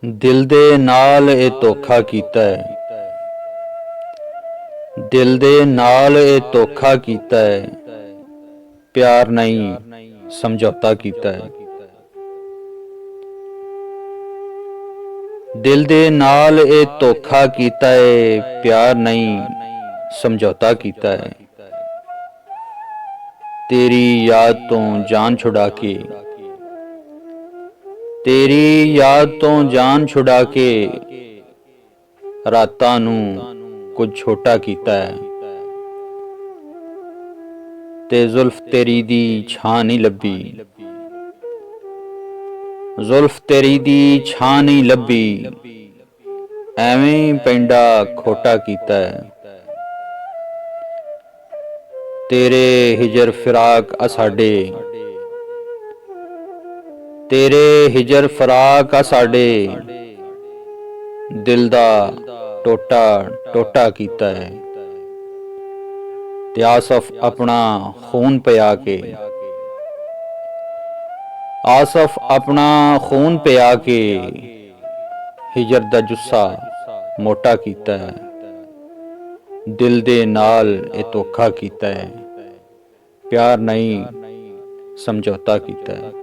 दिल दे नाल ए धोखा कीता है। दिल दे नाल ए धोखा कीता है। प्यार नहीं समझौता कीता है। दिल दे नाल ए धोखा कीता है। प्यार नहीं समझौता कीता है। तेरी याद तो जान छुड़ा के, तेरी याद तो जान छुड़ा के रातां नूं कुछ छोटा कीता है। ते जुल्फ तेरी दी छां नहीं लभी, जुल्फ तेरी दी छां नहीं लभी, एवें पेंडा खोटा कीता है। तेरे हिजर फिराक आ साडे, तेरे हिजर फराक आ साडे दिल दा टोटा टोटा कीता है। ते आसफ अपना खून पिया के, आसफ अपना खून पिया के हिजर दा जुस्सा मोटा कीता है। दिल दे नाल ए धोखा कीता है। प्यार नहीं समझौता कीता है।